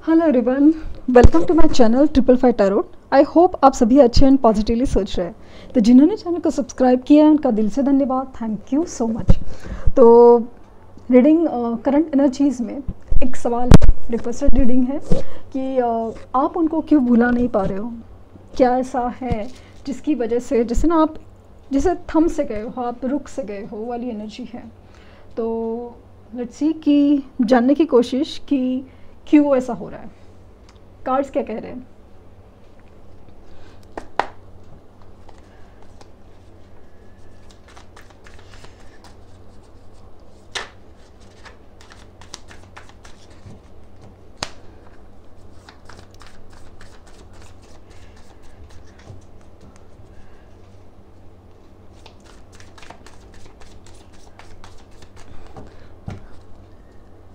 Hello everyone, welcome to my channel 555 tarot. I hope आप सभी अच्छे एंड पॉजिटिवली सोच रहे हैं। तो जिन्होंने चैनल को सब्सक्राइब किया है उनका दिल से धन्यवाद, थैंक यू सो मच। तो रीडिंग करंट एनर्जीज़ में एक सवाल रिक्वेस्टेड रीडिंग है कि आप उनको क्यों भुला नहीं पा रहे हो। क्या ऐसा है जिसकी वजह से, जैसे ना आप जैसे थम से गए हो, आप रुक से गए हो वाली एनर्जी है। तो लेट्स सी कि जानने की कोशिश कि क्यों ऐसा हो रहा है। कार्ड्स क्या कह रहे हैं।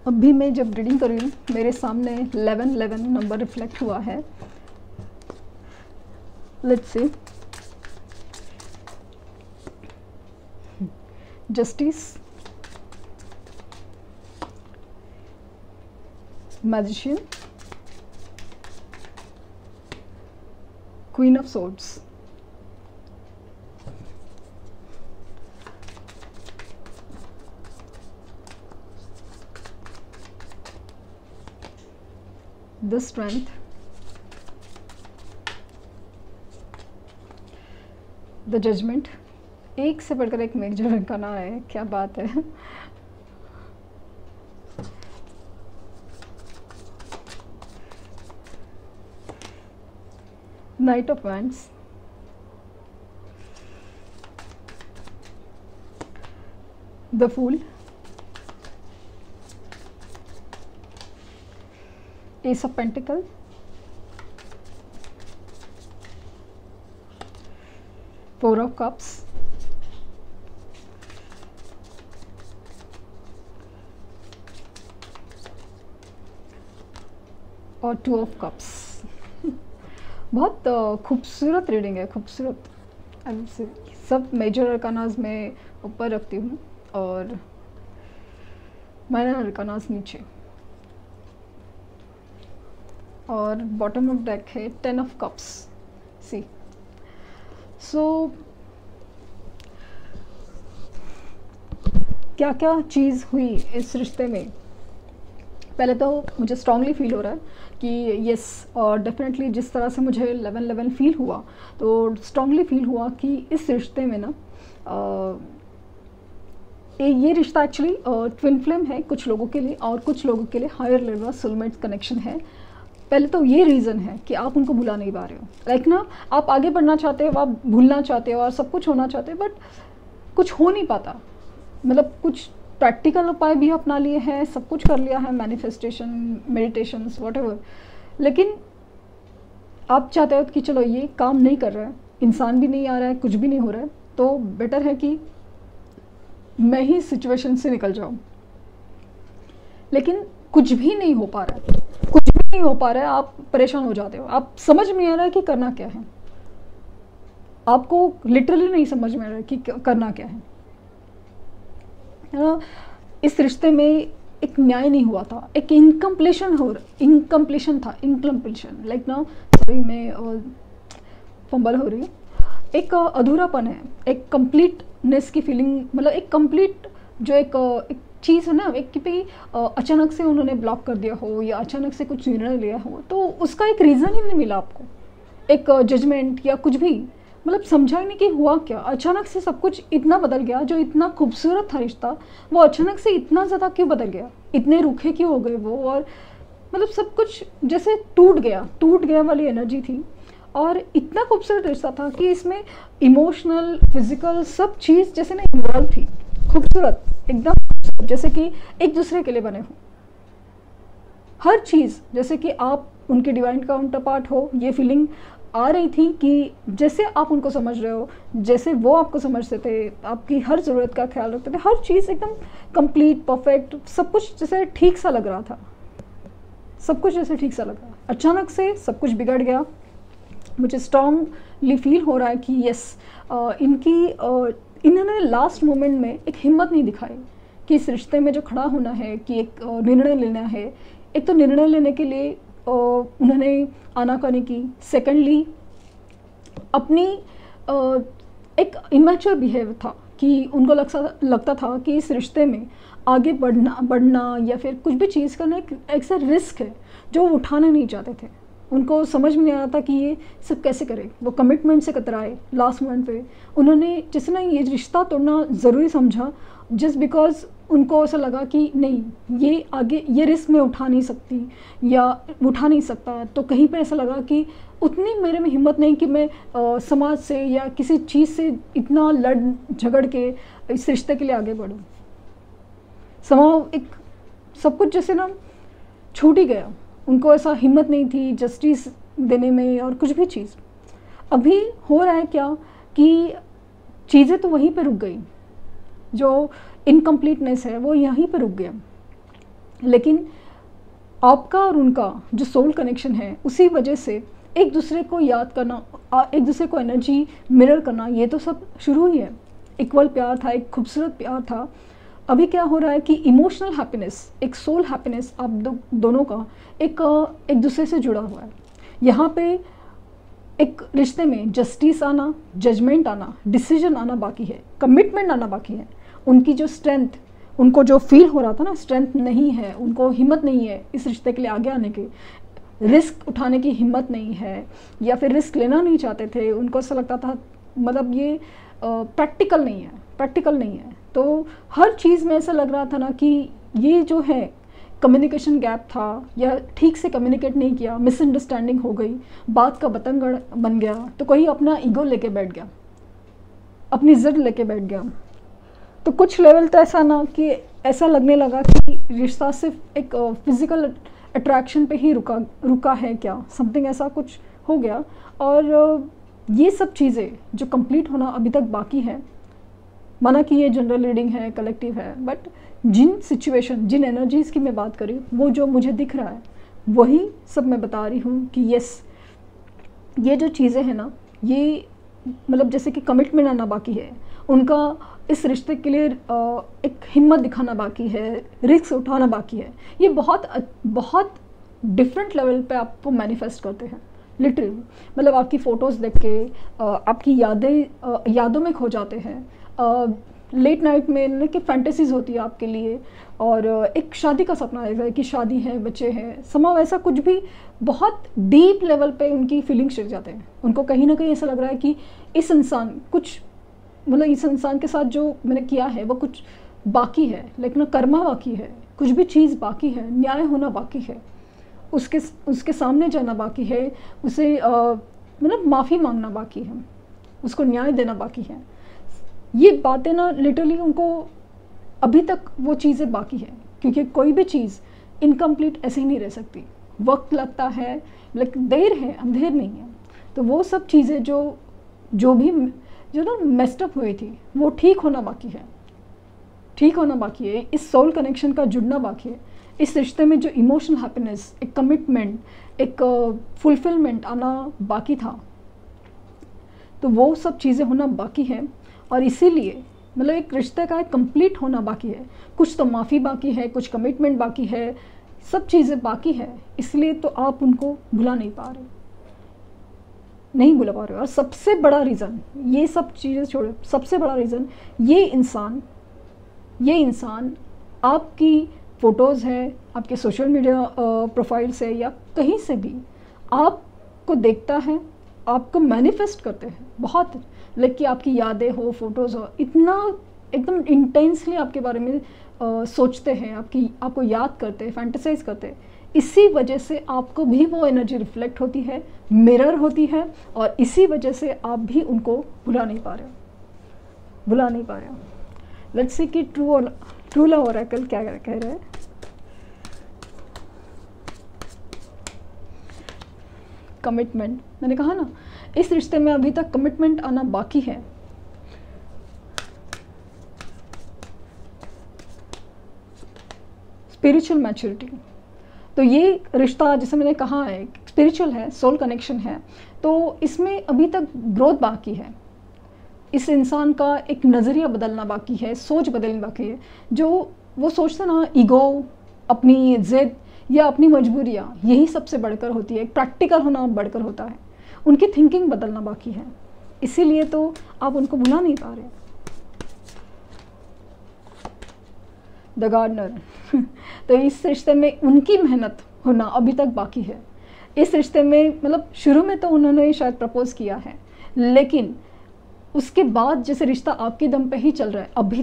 अभी मैं जब रीडिंग कर रही हूँ मेरे सामने 1111 नंबर रिफ्लेक्ट हुआ है। Let's see. Justice, magician, queen of swords. The strength, the judgement. एक से बढ़कर एक मेजर अरकाना है, क्या बात है। Knight of wands, the fool, Ace of Pentacles, Four of Cups, और Two of Cups। बहुत खूबसूरत रीडिंग है, खूबसूरत। सब मेजर अरकानाज में ऊपर रखती हूँ और माइनर अरकानाज नीचे। और बॉटम ऑफ डेक है 10 ऑफ कप्स। सी सो क्या क्या चीज़ हुई इस रिश्ते में। पहले तो मुझे स्ट्रांगली फील हो रहा है कि यस, और डेफिनेटली जिस तरह से मुझे 1111 फील हुआ तो स्ट्रांगली फील हुआ कि इस रिश्ते में ना ये रिश्ता एक्चुअली ट्विन फ्लेम है कुछ लोगों के लिए, और कुछ लोगों के लिए हायर लेवल सोलमेट कनेक्शन है। पहले तो ये रीज़न है कि आप उनको भुला नहीं पा रहे हो। लाइक ना, आप आगे बढ़ना चाहते हो, आप भूलना चाहते हो और सब कुछ होना चाहते हो, बट कुछ हो नहीं पाता। मतलब कुछ प्रैक्टिकल उपाय भी अपना लिए हैं, सब कुछ कर लिया है, मैनिफेस्टेशन, मेडिटेशंस, व्हाटएवर, लेकिन आप चाहते हो कि चलो ये काम नहीं कर रहा है, इंसान भी नहीं आ रहा है, कुछ भी नहीं हो रहा है, तो बेटर है कि मैं ही सिचुएशन से निकल जाऊँ। लेकिन कुछ भी नहीं हो पा रहा है, कुछ भी नहीं हो पा रहा है। आप परेशान हो जाते हो, आप समझ में आ रहा है कि करना क्या है। आपको लिटरली नहीं समझ में आ रहा है कि करना क्या है। इस रिश्ते में एक न्याय नहीं हुआ था, एक इनकम्प्लीशन लाइक ना, सॉरी मैं फंबल हो रही हूँ। एक अधूरापन है, एक कंप्लीटनेस की फीलिंग, मतलब एक कंप्लीट जो एक चीज़ है ना, एक कि भाई अचानक से उन्होंने ब्लॉक कर दिया हो या अचानक से कुछ निर्णय लिया हो, तो उसका एक रीज़न ही नहीं मिला आपको, एक जजमेंट या कुछ भी। मतलब समझा ही नहीं कि हुआ क्या। अचानक से सब कुछ इतना बदल गया, जो इतना खूबसूरत था रिश्ता, वो अचानक से इतना ज़्यादा क्यों बदल गया, इतने रूखे क्यों हो गए वो, और मतलब सब कुछ जैसे टूट गया वाली एनर्जी थी। और इतना खूबसूरत रिश्ता था कि इसमें इमोशनल, फिजिकल सब चीज़ जैसे ना इन्वॉल्व थी, खूबसूरत एकदम, जैसे कि एक दूसरे के लिए बने हो। हर चीज़ जैसे कि आप उनके डिवाइन काउंटर पार्ट हो, ये फीलिंग आ रही थी कि जैसे आप उनको समझ रहे हो, जैसे वो आपको समझते थे, आपकी हर ज़रूरत का ख्याल रखते थे, हर चीज़ एकदम कंप्लीट, परफेक्ट, सब कुछ जैसे ठीक सा लग रहा था, सब कुछ जैसे ठीक सा लगा। अचानक से सब कुछ बिगड़ गया। मुझे स्ट्रांगली फील हो रहा है कि यस, इन्होंने लास्ट मोमेंट में एक हिम्मत नहीं दिखाई कि इस रिश्ते में जो खड़ा होना है, कि एक निर्णय लेना है। एक तो निर्णय लेने के लिए उन्होंने आनाकानी की। सेकेंडली अपनी एक इमेच्योर बिहेव था कि उनको लगता था कि इस रिश्ते में आगे बढ़ना या फिर कुछ भी चीज़ करना एक ऐसा रिस्क है जो वो उठाना नहीं चाहते थे। उनको समझ में नहीं आ रहा था कि ये सब कैसे करें। वो कमिटमेंट से कतराए लास्ट मोमेंट पे। उन्होंने जिसने ये रिश्ता तोड़ना ज़रूरी समझा जस्ट बिकॉज उनको ऐसा लगा कि नहीं ये आगे ये रिस्क मैं उठा नहीं सकती या उठा नहीं सकता। तो कहीं पे ऐसा लगा कि उतनी मेरे में हिम्मत नहीं कि मैं समाज से या किसी चीज़ से इतना लड़ झगड़ के इस रिश्ते के लिए आगे बढ़ूँ। समाव एक सब कुछ जैसे ना छूट ही गया। उनको ऐसा हिम्मत नहीं थी जस्टिस देने में और कुछ भी चीज़। अभी हो रहा है क्या कि चीज़ें तो वहीं पे रुक गई, जो इनकम्प्लीटनेस है वो यहीं पे रुक गया, लेकिन आपका और उनका जो सोल कनेक्शन है उसी वजह से एक दूसरे को याद करना, एक दूसरे को एनर्जी मिरर करना, ये तो सब शुरू ही है। इक्वल प्यार था, एक खूबसूरत प्यार था। अभी क्या हो रहा है कि इमोशनल हैप्पीनेस, एक सोल हैप्पीनेस आप दोनों का एक दूसरे से जुड़ा हुआ है। यहाँ पे एक रिश्ते में जस्टिस आना, जजमेंट आना, डिसीजन आना बाकी है, कमिटमेंट आना बाकी है। उनकी जो स्ट्रेंथ, उनको जो फील हो रहा था ना स्ट्रेंथ नहीं है, उनको हिम्मत नहीं है इस रिश्ते के लिए आगे आने की, रिस्क उठाने की हिम्मत नहीं है या फिर रिस्क लेना नहीं चाहते थे। उनको ऐसा लगता था मतलब ये प्रैक्टिकल नहीं है। तो हर चीज़ में ऐसा लग रहा था ना कि ये जो है कम्युनिकेशन गैप था या ठीक से कम्युनिकेट नहीं किया, मिसअंडरस्टैंडिंग हो गई, बात का बतंगड़ बन गया। तो कोई अपना ईगो लेके बैठ गया, अपनी जिद लेके बैठ गया। तो कुछ लेवल तो ऐसा ना कि ऐसा लगने लगा कि रिश्ता सिर्फ एक फिज़िकल अट्रैक्शन पे ही रुका है क्या, समथिंग ऐसा कुछ हो गया। और ये सब चीज़ें जो कंप्लीट होना अभी तक बाकी है, माना कि ये जनरल रीडिंग है, कलेक्टिव है, बट जिन सिचुएशन, जिन एनर्जीज़ की मैं बात करी, वो जो मुझे दिख रहा है वही सब मैं बता रही हूँ कि यस, ये जो चीज़ें हैं ना, ये मतलब जैसे कि कमिटमेंट आना बाकी है, उनका इस रिश्ते के लिए एक हिम्मत दिखाना बाकी है, रिस्क उठाना बाकी है। ये बहुत डिफरेंट लेवल पे आपको मैनिफेस्ट करते हैं लिटरली। मतलब आपकी फ़ोटोज़ देख के आपकी यादों में खो जाते हैं। लेट नाइट में कि फैंटेसीज होती है आपके लिए, और एक शादी का सपना है कि शादी है, बच्चे हैं, समाव ऐसा कुछ भी बहुत डीप लेवल पे उनकी फीलिंग्स चढ़ जाते हैं। उनको कहीं ना कहीं ऐसा लग रहा है कि इस इंसान इस इंसान के साथ जो मैंने किया है वो कुछ बाकी है, लेकिन कर्मा बाकी है, कुछ भी चीज़ बाकी है, न्याय होना बाकी है, उसके सामने जाना बाकी है, उसे मतलब माफ़ी मांगना बाकी है, उसको न्याय देना बाकी है। ये बातें ना लिटरली उनको अभी तक वो चीज़ें बाकी है, क्योंकि कोई भी चीज़ इनकम्प्लीट ऐसे ही नहीं रह सकती, वक्त लगता है, लेकिन देर है, अंधेर नहीं है। तो वो सब चीज़ें जो ना मेस्ड अप हुई थी वो ठीक होना बाकी है, इस सोल कनेक्शन का जुड़ना बाकी है, इस रिश्ते में जो इमोशनल हैप्पीनेस, एक कमिटमेंट, एक फुलफिलमेंट आना बाकी था, तो वो सब चीज़ें होना बाकी है। और इसीलिए मतलब एक रिश्ते का एक कंप्लीट होना बाकी है। कुछ तो माफ़ी बाकी है, कुछ कमिटमेंट बाकी है, सब चीज़ें बाकी है। इसलिए तो आप उनको भुला नहीं पा रहे। और सबसे बड़ा रीज़न, ये सब चीज़ें छोड़ो, सबसे बड़ा रीज़न ये इंसान आपकी फ़ोटोज़ है, आपके सोशल मीडिया प्रोफाइल से या कहीं से भी आपको देखता है, आपको मैनिफेस्ट करते हैं बहुत, लेकिन आपकी यादें हो, फोटोज़ हो, इतना एकदम इंटेंसली आपके बारे में सोचते हैं, आपको याद करते हैं, फैंटेसाइज करते हैं। इसी वजह से आपको भी वो एनर्जी रिफ्लेक्ट होती है, मिरर होती है, और इसी वजह से आप भी उनको भुला नहीं पा रहे हो। लेट्स सी कि ट्रू लव ओरेकल क्या कह रहे हैं। कमिटमेंट, मैंने कहा ना इस रिश्ते में अभी तक कमिटमेंट आना बाकी है। स्पिरिचुअल मैच्योरिटी, तो ये रिश्ता जैसे मैंने कहा है स्पिरिचुअल है, सोल कनेक्शन है, तो इसमें अभी तक ग्रोथ बाकी है। इस इंसान का एक नज़रिया बदलना बाकी है, सोच बदलनी बाकी है। जो वो सोचता ना ईगो, अपनी जिद, या अपनी मजबूरियाँ, यही सबसे बढ़कर होती है। एक प्रैक्टिकल होना बढ़कर होता है, उनकी थिंकिंग बदलना बाकी है, इसीलिए तो आप उनको भुला नहीं पा रहे। द गार्डनर तो इस रिश्ते में उनकी मेहनत होना अभी तक बाकी है। इस रिश्ते में मतलब शुरू में तो उन्होंने शायद प्रपोज किया है, लेकिन उसके बाद जैसे रिश्ता आपके दम पे ही चल रहा है अभी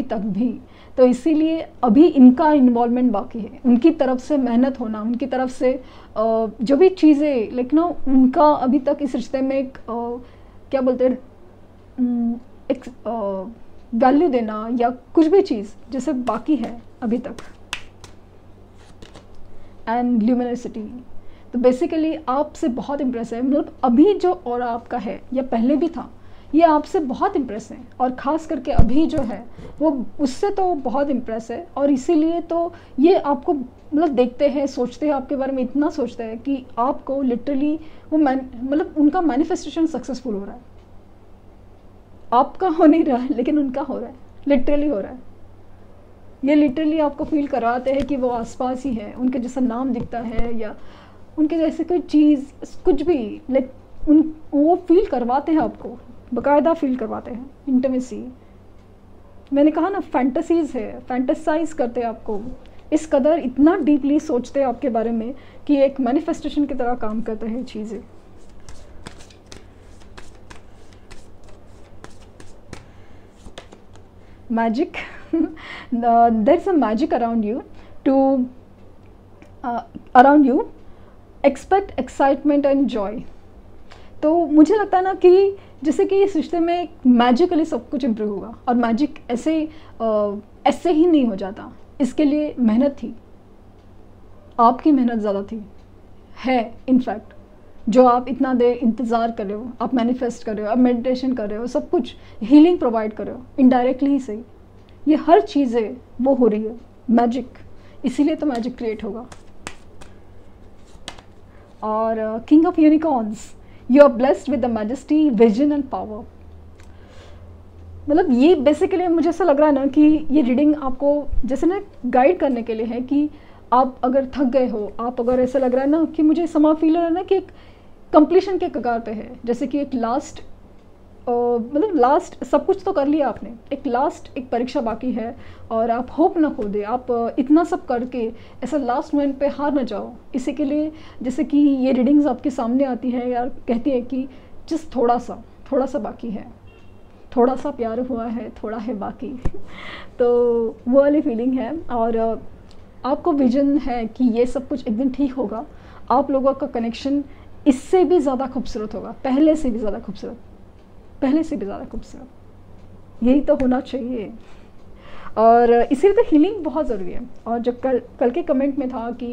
तक भी, तो इसीलिए अभी इनका इन्वॉल्वमेंट बाकी है। उनकी तरफ से मेहनत होना, उनकी तरफ से जो भी चीज़ें लेकिन उनका अभी तक इस रिश्ते में एक क्या बोलते हैं, एक वैल्यू देना या कुछ भी चीज़ जैसे बाकी है अभी तक। एंड ल्यूमिनसिटी, तो बेसिकली आपसे बहुत इम्प्रेस है, मतलब अभी जो और आपका है या पहले भी था, ये आपसे बहुत इम्प्रेस है, और ख़ास करके अभी जो है वो उससे तो बहुत इम्प्रेस है। और इसीलिए तो ये आपको मतलब देखते हैं, सोचते हैं, आपके बारे में इतना सोचते हैं कि आपको लिटरली वो मतलब उनका मैनिफेस्टेशन सक्सेसफुल हो रहा है। आपका हो नहीं रहा है लेकिन उनका हो रहा है, लिटरली हो रहा है। ये लिटरली आपको फील कराते हैं कि वो आसपास ही है, उनके जैसा नाम दिखता है या उनके जैसे कोई चीज़ कुछ भी, लाइक वो फील करवाते हैं आपको, बाकायदा फील करवाते हैं। इंटीमेसी, मैंने कहा ना, फैंटेसीज़ है, फैंटेसाइज करते हैं आपको, इस कदर इतना डीपली सोचते हैं आपके बारे में कि एक मैनिफेस्टेशन की तरह काम करते हैं चीज़ें। Magic, there is a magic around you around you, expect excitement and joy. तो मुझे लगता है ना कि जैसे कि इस रिश्ते में मैजिकली सब कुछ इम्प्रूव होगा, और मैजिक ऐसे ही नहीं हो जाता, इसके लिए मेहनत थी, आपकी मेहनत ज़्यादा थी, है इनफैक्ट, जो आप इतना देर इंतज़ार कर रहे हो, आप मैनिफेस्ट कर रहे हो, आप मेडिटेशन कर रहे हो, सब कुछ हीलिंग प्रोवाइड कर रहे हो, इनडायरेक्टली ही सही, ये हर चीज़ें वो हो रही है, मैजिक, इसीलिए तो मैजिक क्रिएट होगा। और king of unicorns, you are blessed with the majesty, vision and power. मतलब ये बेसिकली मुझे ऐसा लग रहा है ना कि ये रीडिंग आपको जैसे ना गाइड करने के लिए है कि आप अगर थक गए हो, आप अगर ऐसा लग रहा है ना कि मुझे समा फील हो रहा है ना कि एक कंप्लीशन के कगार पे है, जैसे कि एक लास्ट मतलब लास्ट सब कुछ तो कर लिया आपने, एक लास्ट एक परीक्षा बाकी है, और आप होप ना खो दे, आप इतना सब करके ऐसा लास्ट मोमेंट पे हार ना जाओ। इसी के लिए जैसे कि ये रीडिंग्स आपके सामने आती है यार, कहती है कि जिस थोड़ा सा बाकी है, थोड़ा सा प्यार हुआ है, थोड़ा है बाकी तो वो वाली फीलिंग है। और आपको विजन है कि ये सब कुछ एक दिन ठीक होगा, आप लोगों का कनेक्शन इससे भी ज़्यादा खूबसूरत होगा, पहले से भी ज़्यादा खूबसूरत, यही तो होना चाहिए। और इसीलिए तो हीलिंग बहुत ज़रूरी है। और जब कल के कमेंट में था कि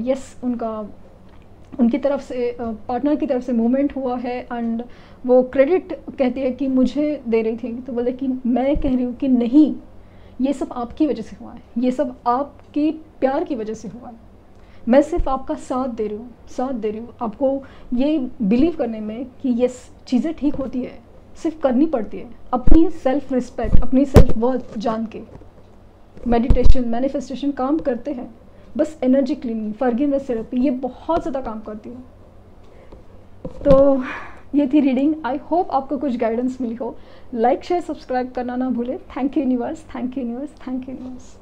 यस उनकी तरफ से पार्टनर की तरफ से मूवमेंट हुआ है, एंड वो क्रेडिट कहती है कि मुझे दे रही थी, तो बोले कि मैं कह रही हूँ कि नहीं, ये सब आपकी वजह से हुआ है, ये सब आपके प्यार की वजह से हुआ है, मैं सिर्फ आपका साथ दे रही हूँ आपको ये बिलीव करने में कि यस चीज़ें ठीक होती है, सिर्फ करनी पड़ती है, अपनी सेल्फ रिस्पेक्ट, अपनी सेल्फ वर्थ जान के। मेडिटेशन, मैनिफेस्टेशन काम करते हैं, बस एनर्जी क्लीनिंग, फॉरगिवनेस थेरेपी, ये बहुत ज़्यादा काम करती है। तो ये थी रीडिंग, आई होप आपको कुछ गाइडेंस मिली हो। लाइक शेयर सब्सक्राइब करना ना भूले। Thank you universe, thank you universe, thank you universe.